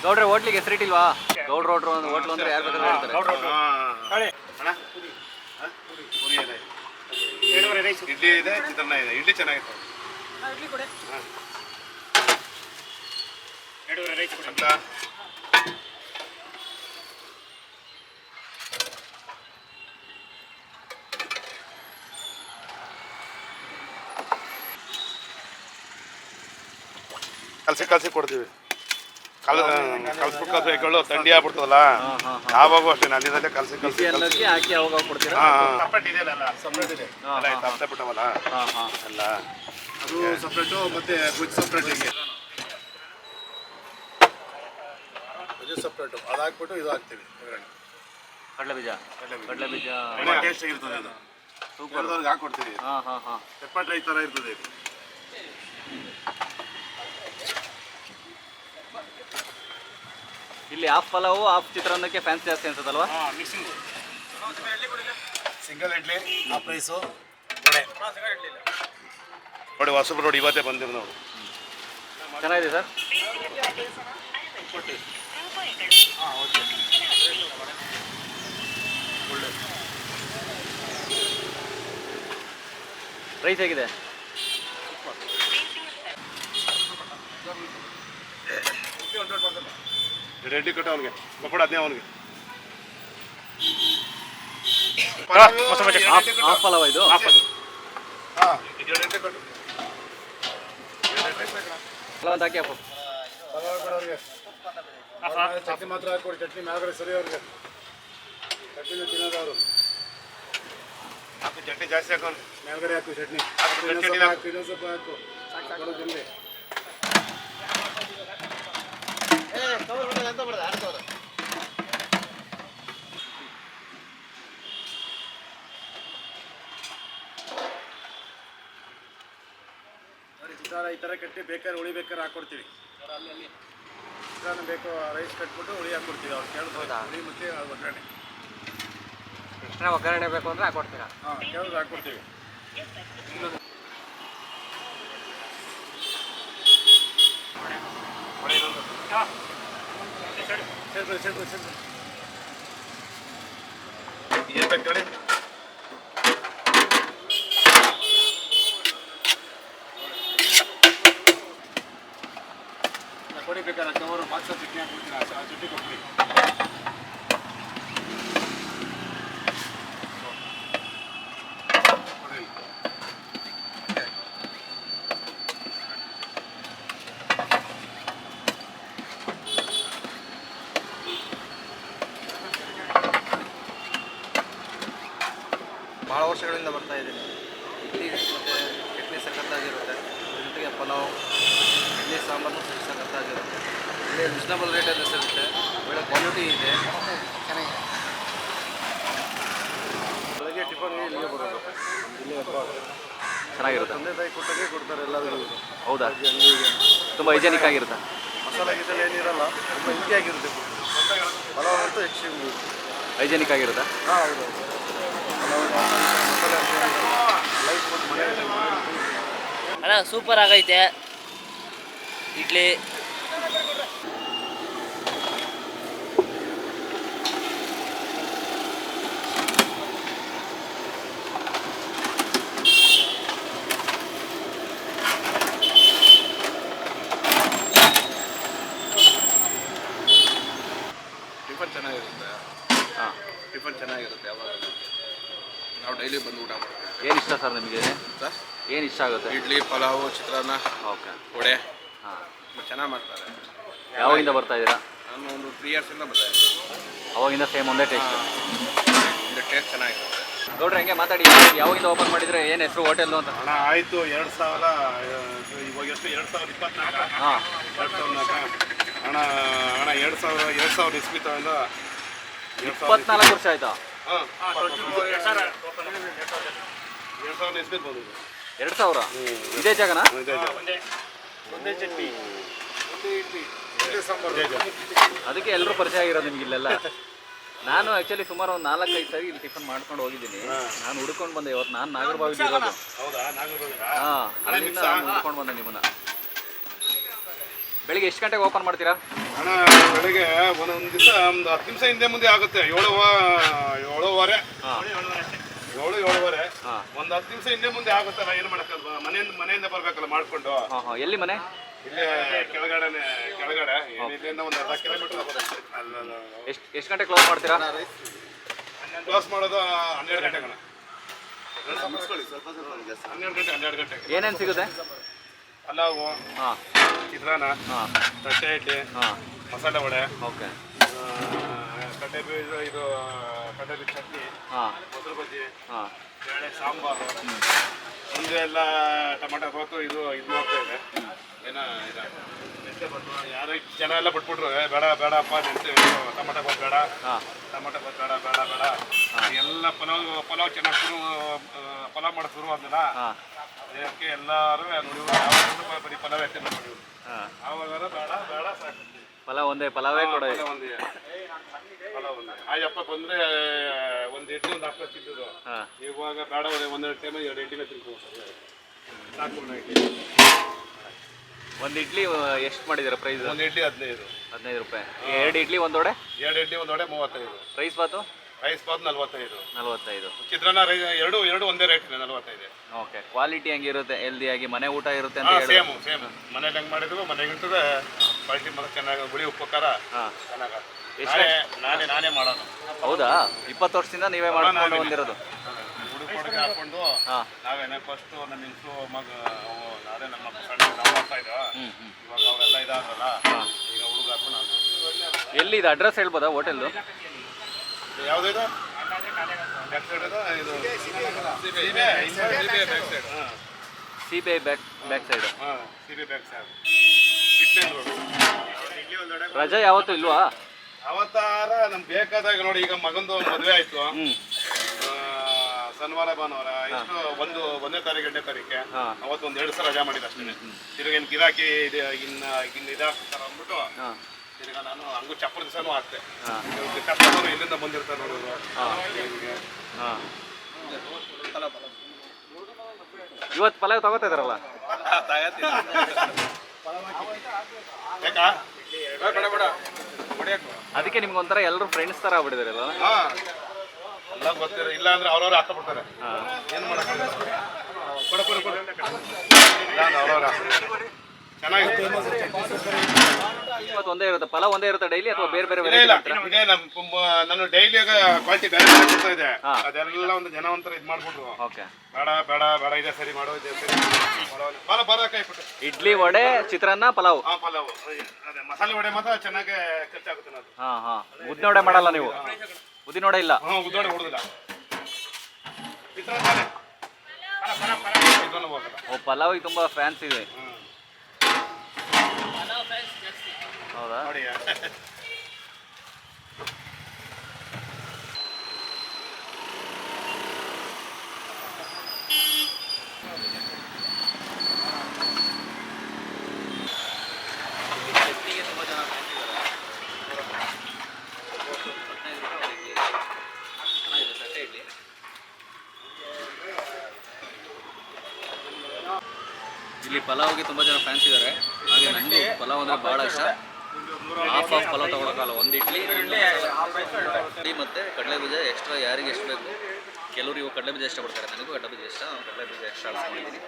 ಗೌಡ್ರೆ ಹೋಟ್ಲಿಗೆ ಹೆಸರಿಟ್ಟಿಲ್ವಾ? ಗೌಡ್ರ ಹೋಟ್ಲು ಅಂದ್ರೆ ಯಾರು ಬೇಕಾದ್ರೂ ಹೇಳ್ತಾರೆ. ಇಡ್ಲಿ ಇದೆ, ಚಿತ್ರಾನ್ನ ಇದೆ. ಇಡ್ಲಿ ಚೆನ್ನಾಗಿತ್ತು. ಇಡ್ಲಿ ಕೊಡಿ. ರೈಸ್ ಕೊಡಿ ಅಂತ ಕಲಸಿ ಕೊಡ್ತೀವಿ. ಕಲ್ಸ್ಬಿಟ್ಟು ಥಂಡಿ ಆಗ್ಬಿಡ್ತದಲ್ಲ, ಯಾವಾಗೂ ಅಷ್ಟೇ ಅಲ್ಲಿಂದಲೇ ಕಲಸಿ ಹಾಕಿ ಅವಾಗ ಕೊಡ್ತೀರಾ? ಸಪ್ರೇಟ್ ಇದೆಯಲ್ಲ, ಸಪ್ರೇಟ್ ಇದೆ ಅರ್ಥ ಬಿಟ್ಟವಲ್ಲ ಎಲ್ಲ, ಅದು ಸಪ್ರೇಟು ಮತ್ತೆ ಗುಜ್ಜು ಸಪ್ರೇಟ್. ಹಿಂಗೆ ಗುಜ್ಜು ಸಪ್ರೇಟು ಅದು ಹಾಕ್ಬಿಟ್ಟು ಇದು ಹಾಕ್ತೀವಿ. ಕಡಲೆ ಬೀಜ ಟೇಸ್ಟ್ ಆಗಿರ್ತದೆ ಅದು. ಸೂಪರ್ ಹಾಕ್ಕೊಡ್ತೀವಿ. ಪೆಪ್ಪರ್ ಡ್ರೈ ಥರ ಇರ್ತದೆ. ಇಲ್ಲಿ ಹಾಫ್ ಪಲಾವು ಹಾಫ್ ಚಿತ್ರಾನ್ನಕ್ಕೆ ಫ್ಯಾನ್ಸಿ ಜಾಸ್ತಿ ಅನ್ಸುತ್ತಲ್ವಾ? ಸಿಂಗಲ್ ಇಡ್ಲಿ ಹಾಫ್ ರೈಸು ನೋಡಿ. ಹೊಸಬ್ರು ನೋಡಿ, ಇವತ್ತೇ ಬಂದಿರು ನಾವು. ಚೆನ್ನಾಗಿದೆ ಸರ್. ರೈಸ್ ಹೇಗಿದೆ? ರೆಡಿ ಕಟ್ಟ ಅವನಿಗೆ ಬಪ್ಪಡ ಅದೇ ಅವನಿಗೆ. ಹಾಫ್ ಪಲಾವ ಇದು. ಪಲಾವ್ ಹಾಕಿ ಹಾಕು. ಚಟ್ನಿ ಮಾತ್ರ ಹಾಕೊಡಿ. ಚಟ್ನಿ ಮ್ಯಾಗಡೆ ಸರಿ ಅವ್ರಿಗೆ. ಚಟ್ನಿ ತಿನ್ನೋದು ಅವರು. ಹಾಕು ಚಟ್ನಿ ಜಾಸ್ತಿ ಹಾಕೋನು. ಮೇಲ್ಗಡೆ ಹಾಕು ಚಟ್ನಿ. ಹಾಕು ಇನ್ನೊಂದು ಸ್ವಲ್ಪ ಹಾಕು. ಸಾಕು ಜಲ್ದಿ. ಚಿತ್ರಾನ್ನ ಈ ಥರ ಕಟ್ಟಿ ಬೇಕಾದ್ರೆ ಹುಳಿ ಬೇಕಾದ್ರೆ ಹಾಕ್ಕೊಡ್ತೀವಿ. ಚಿತ್ರಾನ್ನ ಬೇಕು ರೈಸ್ ಕಟ್ಬಿಟ್ಟು ಹುಳಿ ಹಾಕ್ಕೊಡ್ತೀವಿ. ಅವ್ರು ಕೇಳಿದ್ರೆ ಹುಳಿ ಮತ್ತು ಒಗ್ಗರಣೆ. ಎಕ್ಸ್ಟ್ರಾ ಒಗ್ಗರಣೆ ಬೇಕು ಅಂದರೆ ಹಾಕ್ಕೊಡ್ತೀರಾ? ಕೇಳಿದ್ರೆ ಹಾಕ್ಕೊಡ್ತೀವಿ. ಏನು ಬೇಕು ಹೇಳಿ? ಕೊಡಿ ಬೇಕಾದ್ರೆ ಕವರು ಬಾಕ್ಸ ಚಟ್ನಿ ಹಾಕ್ಬಿಡ್ತೀನಿ. ಆ ಚಟ್ನಿ ಕೊಡ್ತೀನಿ. ಭಾಳ ವರ್ಷಗಳಿಂದ ಬರ್ತಾ ಇದ್ದೀನಿ. ಇಡ್ಲಿ ಮತ್ತು ಚಟ್ನಿ ಸಖತ್ತಾಗಿರುತ್ತೆ. ಜೊತೆಗೆ ಪಲಾವ್, ಇಡ್ಲಿ ಸಾಂಬಾರು ಸಖತ್ತಾಗಿರುತ್ತೆ. ಇಲ್ಲಿ ರೀಸನಬಲ್ ರೇಟಲ್ಲಿ ಸಿಗುತ್ತೆ. ಒಳ್ಳೆ ಕ್ವಾಲಿಟಿ ಇದೆ. ಚೆನ್ನಾಗಿದೆ. ಬೆಳಗ್ಗೆ ಟಿಫನ್ಗೆ ಇಲ್ಲಿಗೆ ಬರೋದು. ಇಲ್ಲಿ ಚೆನ್ನಾಗಿರುತ್ತೆ. ತಂದೆ ತಾಯಿ ಕೊಟ್ಟಾಗೆ ಕೊಡ್ತಾರೆ ಎಲ್ಲರಿಗೂ. ಹೌದಾ? ತುಂಬ ಹೈಜೆನಿಕ್ ಆಗಿರುತ್ತೆ. ಮಸಾಲೆ ಗಿಸಾಲೆ ಏನಿರಲ್ಲ, ತುಂಬ ಈಸಿ ಆಗಿರುತ್ತೆ. ಪಲಾವ್ ಅಂತೂ ಎಕ್ಸ್ಟ್ರೀಮ್ ಹೈಜೆನಿಕ್ ಆಗಿರುತ್ತಾ? ಹಾಂ ಹೌದು. ಅಣ್ಣ ಸೂಪರ್ ಆಗೈತೆ ಇಡ್ಲಿ. ಟಿಫನ್ ಚೆನ್ನಾಗಿರುತ್ತೆ. ಹಾಂ, ಟಿಫನ್ ಚೆನ್ನಾಗಿರುತ್ತೆ. ಯಾವಾಗ ನಾವು ಡೈಲಿ ಬಂದು ಊಟ ಮಾಡ್ತೀವಿ. ಏನು ಇಷ್ಟ ಸರ್ ನಿಮಗೆ? ಸರ್ ಏನು ಇಷ್ಟ ಆಗುತ್ತೆ? ಇಡ್ಲಿ, ಪಲಾವು, ಚಿತ್ರಾನ್ನ, ಓಕೆ, ವಡೆ. ಹಾಂ, ಚೆನ್ನಾಗಿ ಮಾಡ್ತಾರೆ. ಯಾವಾಗಿಂದ ಬರ್ತಾ ಇದ್ದೀರಾ? ನಾನು ಒಂದು 3 ಇಯರ್ಸಿಂದ ಬರ್ತಾ ಇದ್ದೀನಿ. ಅವಾಗಿಂದ ಸೇಮ್ ಒಂದೇ ಟೇಸ್ಟ್? ಇದು ಟೇಸ್ಟ್ ಚೆನ್ನಾಗಿರುತ್ತೆ. ನೋಡ್ರಿ ಹಂಗೆ ಮಾತಾಡಿ. ಯಾವಾಗಿಂದ ಓಪನ್ ಮಾಡಿದರೆ ಏನು ಹೆಸರು ಹೋಟೆಲ್ಲು ಅಂತ? ಹಣ ಆಯಿತು 2000, ಇವಾಗ ಎಷ್ಟು 2024. ಹಾಂ, 2004 ಹಣ 2000 ಇಸ್ವಿ ತಗೊಂಡ 24 ವರ್ಷ ಆಯಿತಾ? ಹಾಂ, 2000 ಇಸ್ವಿ ಬಂದಿದ್ದು. 2000? ಇದೇ ಜಾಗನಾ? ಒಂದೇ ಚಟ್ನಿ, ಒಂದೇ ಇಡ್ಲಿ, ಒಂದೇ ಸಾಂಬಾರು. ಅದಕ್ಕೆ ಎಲ್ಲರೂ ಪರಿಚಯ ಆಗಿರೋದು ನಿಮ್ಗೆ ಇಲ್ಲೆಲ್ಲ. ನಾನು ಆ್ಯಕ್ಚುಲಿ ಸುಮಾರು ಒಂದು 4-5 ಸರಿ ಇಲ್ಲಿ ಟಿಫನ್ ಮಾಡ್ಕೊಂಡು ಹೋಗಿದ್ದೀನಿ. ನಾನು ಹುಡ್ಕೊಂಡು ಬಂದೆ. ಇವತ್ತು ನಾನು ನಾಗರಬಾವಿಲಿ ಇರೋದು. ಹಾಂ, ಅಲ್ಲಿಂದ ನಾನು ಹುಡ್ಕೊಂಡು ಬಂದೆ ನಿಮ್ಮನ್ನು. ಬೆಳಿಗ್ಗೆ ಎಷ್ಟು ಗಂಟೆಗೆ ಓಪನ್ ಮಾಡ್ತೀರಾ? ಹಣ ಬೆಳಗ್ಗೆ ಒಂದೊಂದು ದಿವಸ ಒಂದು 10 ನಿಮಿಷ ಹಿಂದೆ ಮುಂದೆ ಆಗುತ್ತೆ. 7:30 7:30 ಒಂದು 10 ನಿಮಿಷ ಹಿಂದೆ ಮುಂದೆ ಆಗುತ್ತಲ್ಲ, ಏನು ಮಾಡೋಕ್ಕಲ್ವಾ? ಮನೆಯಿಂದ ಬರ್ಬೇಕಲ್ಲ ಮಾಡ್ಕೊಂಡು. ಎಲ್ಲಿ ಮನೆ? ಇಲ್ಲೇ ಕೆಳಗಡೆ ಇಲ್ಲಿಂದ ಒಂದು ಅರ್ಧ ಕಿಲೋಮೀಟರ್ ಬರುತ್ತೆ. ಎಷ್ಟು ಗಂಟೆ ಕ್ಲೋಸ್ ಮಾಡ್ತೀರಾ? ಕ್ಲಾಸ್ ಮಾಡೋದು 12 ಗಂಟೆಗೆ. 12 ಗಂಟೆಗೆ ಏನೇನು ಸಿಗುತ್ತೆ? ಪಲಾವು, ಚಿತ್ರಾನ್ನ, ತಟ್ಟೆ ಇಡ್ಲಿ, ಮಸಾಲೆ ವಡೆ, ಓಕೆ, ಕಡ್ಲೆ ಬೀಜ, ಇದು ಕಡ್ಲೆ ಬೀಜ ಚಟ್ನಿ, ಮೊಸರು ಬಜ್ಜಿ, ಬೇಳೆ ಸಾಂಬಾರು, ಮುಂದೆ ಎಲ್ಲ ಟೊಮೆಟೊ ಬಾತು, ಇದು ಹೋಗ್ತಾ ಇದೆ. ಏನೋ ಯಾರು ಜನ ಎಲ್ಲ ಬಿಟ್ಬಿಟ್ರು, ಬೇಡಪ್ಪ ನೆನ್ಸಿ ಟೊಮೆಟೊ ಬಾತ್ ಬೇಡ, ಟೊಮೆಟೊ ಬಾತ್ ಬೇಡ ಎಲ್ಲ ಪಲಾವ್ ಚೆನ್ನಾಗಿ ಪಲಾವ್ ಮಾಡೋದು ಶುರು ಆದ್ಮೇಲೆ ಅದಕ್ಕೆ ಎಲ್ಲರೂ ನೋಡಿ ಬರೀ ಪಲಾವ್ ಎತ್ತಿ ನೋಡಿ. ಆವಾಗ ಬೇಡ ಸಾಕು, ಪಲಾವೇ ಕೊಡ. ಪಲಾವ್ ಆಯಪ್ಪ ಬಂದ್ರೆ ಒಂದು ಇಡ್ಲಿ ಒಂದು ಹಪ್ಪಳ ತಿಂತಿದ್ದು. ಇವಾಗ ಬೇಡ, ಒಂದೆರಡು ಟೈಮ್ 2 ಇಡ್ಲಿನ ತಿನ್ಕೊ ಸಾಕು. ಒಂದು ಇಡ್ಲಿ ಎಷ್ಟು ಮಾಡಿದ್ದೀರಾ ಪ್ರೈಸ್? ಒಂದು ಇಡ್ಲಿ 15 ರೂಪಾಯಿ. 2 ಇಡ್ಲಿ ಒಂದು ವಡೆ? 2 ಇಡ್ಲಿ ಒಂದು ವಡೆ 35. ರೈಸ್ ಬಾತು? ರೈಸ್ ಬಾತ್ 45. ಚಿತ್ರಾನ್ನ ಎರಡು ಒಂದೇ ರೇಟ್ 45. ಓಕೆ. ಕ್ವಾಲಿಟಿ ಹೆಂಗಿರುತ್ತೆ? ಹೆಲ್ದಿಯಾಗಿ ಮನೆ ಊಟ ಇರುತ್ತೆ ಅಂತ ಹೇಳಿ? ಸೇಮ್ ಮನೇಲಿ ಹೆಂಗೆ ಮಾಡಿದ್ರು ಮನೆಗೆ ಇರ್ತದೆ. ಕ್ವಾಲಿಟಿ ಮಾತ್ರ ಚೆನ್ನಾಗಿ, ಹುಳಿ ಉಪ್ಪು ಖಾರ ಚೆನ್ನಾಗಿ. ನಾನೇ ಮಾಡೋದು. ಹೌದಾ? 20 ವರ್ಷದಿಂದ ನೀವೇ ಮಾಡ್ಕೊಂಡು ಬಂದಿರೋದು? ಹುಡುಗ ಕೊಡುಗೆ ಹಾಕೊಂಡು ನಾವೇನೆ ಫಸ್ಟು ನನ್ನ ಹೆಂಗಸು ನಾನೇ ನಮ್ಮ ಸಣ್ಣ ಮಾಡ್ತಾ ಇದ್ದ. ಇವಾಗ ಅವರೆಲ್ಲ ಇದಾದ್ರಲ್ಲ, ಈಗ ಹುಡುಗ ಹಾಕೊಂಡು ನಾನು. ಎಲ್ಲಿ ಇದು ಅಡ್ರೆಸ್ ಹೇಳ್ಬೋದಾ ಹೋಟೆಲ್ದು? ಯಾವುದಿದೆ? ಬ್ಯಾಕ್ ಸೈಡ್ ಇದು CBI back side. CBI back side fitness road. ರಜೆ ಯಾವತ್ತೂ ಇಲ್ವಾ? ಅವತ್ತಾರ ನಮ್ಗೆ ಬೇಕಾದಾಗ ನೋಡಿ. ಈಗ ಮಗಂದು ಮದುವೆ ಆಯ್ತು ಶನಿವಾರ ಭಾನುವಾರ, ಎಷ್ಟು ಒಂದನೇ ತಾರೀಕು 2ನೇ ತಾರೀಕೆ ಅವತ್ತು 2 ಸಲ ರಜಾ ಮಾಡಿದ ಅಷ್ಟೇ. ತಿರುಗಿ ಏನು ಗಿರಾಕಿ ಇನ್ನು ಇದಾಗ್ತಾರೆ ಅಂದ್ಬಿಟ್ಟು ತಿರ್ಗ ನಾನು ಹಂಗೂ ಚಪ್ಪರ ದಿವಸನೂ ಹಾಕ್ತೆ. ಕಸ್ಟಮರ್ ಇಲ್ಲಿಂದ ಬಂದಿರ್ತಾರೆ ನೋಡೋದು. ಇವತ್ತು ಪಲಾವ್ ತಗೋತಾ ಇದಾರಲ್ಲ? ಬೇಕಾ? ಅದಕ್ಕೆ ನಿಮ್ಗೆ ಒಂಥರ ಎಲ್ಲರೂ ಫ್ರೆಂಡ್ಸ್ ಥರ ಆಗ್ಬಿಟ್ಟಿದಾರಲ್ಲ? ಎಲ್ಲ ಗೊತ್ತಿರ, ಇಲ್ಲ ಅಂದ್ರೆ ಅವ್ರವ್ರು ಹಾಕಬಿಡ್ತಾರೆ. ಏನು ಮಾಡೋದು? ಕೊಡ ಇಲ್ಲ ಅವ್ರವ್ರು ಚೆನ್ನಾಗಿರುತ್ತೆ. ಇವತ್ತು ಒಂದೇ ಇರುತ್ತೆ ಪಲಾವ್? ಒಂದೇ ಇರುತ್ತೆ ಡೈಲಿ ಅಥವಾ ಬೇರೆ ಬೇರೆ? ಇಲ್ಲ, ಇದೇ ನಾನು ಡೈಲಿಯಾಗ ಕ್ವಾಲಿಟಿ ಬೇರೆ ಕೊಡ್ತಾ ಇದೆ. ಅದೆಲ್ಲ ಒಂದು ಜನ ಒಂಥರ ಇದು ಮಾಡ್ಬಿಟ್ರು. ಓಕೆ, ಬೇಡ ಇದೆ ಸರಿ ಮಾಡೋ, ಇದೆ ಸರಿ ಬರ ಕೈಬಿಟ್ಟು. ಇಡ್ಲಿ, ವಡೆ, ಚಿತ್ರಾನ್ನ, ಪಲಾವ್. ಪಲಾವ್ ಅದೇ ಮಸಾಲೆ ವಡೆ ಮಾತ್ರ ಚೆನ್ನಾಗಿ ಖರ್ಚಾಗುತ್ತೆ. ನಾನು ಉದ್ದಿನ ವಡೆ ಮಾಡಲ್ಲ ನೀವು? ಉದ್ದಿನ ವಡೆ ಇಲ್ಲ? ಉದ್ದೋಡೆ ಹೊಡೆದಿಲ್ಲ. ಪಲಾವಿಗೆ ತುಂಬಾ ಫ್ಯಾನ್ಸ್ ಇದೆ. ಹೌದಾ? ನೋಡಿ ಚಟ್ನಿಗೆ ತುಂಬ ಜನ ಫ್ಯಾನ್ಸ್ ಇದ್ದಾರೆ. 15 ರೂಪಾಯಿ ಇಡ್ಲಿ ಚೆನ್ನಾಗಿದೆ, ತಟ್ಟೆ ಇಡ್ಲಿ. ಇಲ್ಲಿ ಪಲಾವ್ಗೆ ತುಂಬ ಜನ ಫ್ಯಾನ್ಸ್ ಇದ್ದಾರೆ. ಹಾಗೆ ನನಗೂ ಪಲಾವ್ ಅಂದರೆ ಭಾಳ ಇಷ್ಟ. ಹಾಫ್ ಪಲಾವ್ ತೊಗೊಳಕ್ಕಲ್ಲ, ಒಂದು ಇಡ್ಲಿ ಮತ್ತು ಕಡಲೆಬೀಜ ಎಕ್ಸ್ಟ್ರಾ ಯಾರಿಗೆ ಎಷ್ಟು ಬೇಕು. ಕೆಲವರು ಇವಾಗ ಕಡಲೆಬೀಜ ಇಷ್ಟಪಡ್ತಾರೆ, ನನಗೂ ಕಡಲೆಬೀಜ ಇಷ್ಟ. ಕಡಲೆಬೀಜ ಎಕ್ಸ್ಟ್ರಾ ಆಡಿಸ್ಕೊಂಡಿದ್ದೀನಿ.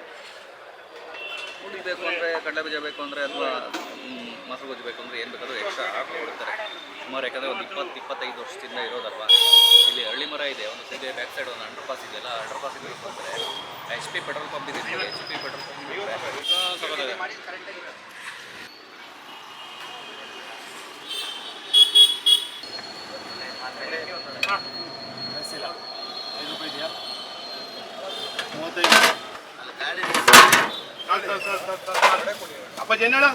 ಹುಳಿ ಬೇಕು ಅಂದರೆ, ಕಡಲೆಬೀಜ ಬೇಕು ಅಂದರೆ, ಅಥವಾ ಮೊಸರು ಗೊಜ್ಜು ಬೇಕು ಅಂದರೆ ಏನು ಬೇಕಾದರೂ ಎಕ್ಸ್ಟ್ರಾ ಹಾಕಿಕೊಡ್ತಾರೆ ಸುಮಾರು. ಯಾಕಂದರೆ ಒಂದು 20-25 ವರ್ಷದಿಂದ ಇರೋದಲ್ವ. ಇಲ್ಲಿ ಹಳ್ಳಿ ಮರ ಇದೆ, ಒಂದು ಸಿಗೆ ಬ್ಯಾಕ್ ಸೈಡ್ ಒಂದು ಅಂಡರ್ ಪಾಸ್ ಇದೆಯಲ್ಲ, ಅಂಡರ್ ಪಾಸ್ ಇದೆ ಅಂದರೆ HP ಪೆಟ್ರೋಲ್ ಪಂಪ್ ಇದೆ. HP ಪೆಟ್ರೋಲ್ ಪಂಪ್ ತಗೋತಾರೆ. ಅಪ್ಪಾಜಿ ಏನು ಹೇಳ?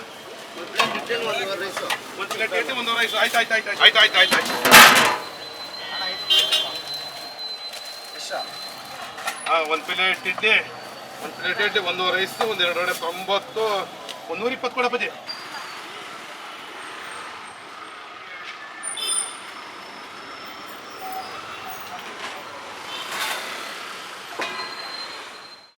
ಒಂದು ಪ್ಲೇಟ್ ಇಡ್ಲಿ, 1 ರೈಸ್. ಆಯ್ತು. ಒಂದು ಪ್ಲೇಟ್ ಇಡ್ಲಿ, 1 ರೈಸ್, 1 2 ವಡೆ 90, 120 ಕೊಡಪ್ಪಾಜಿ.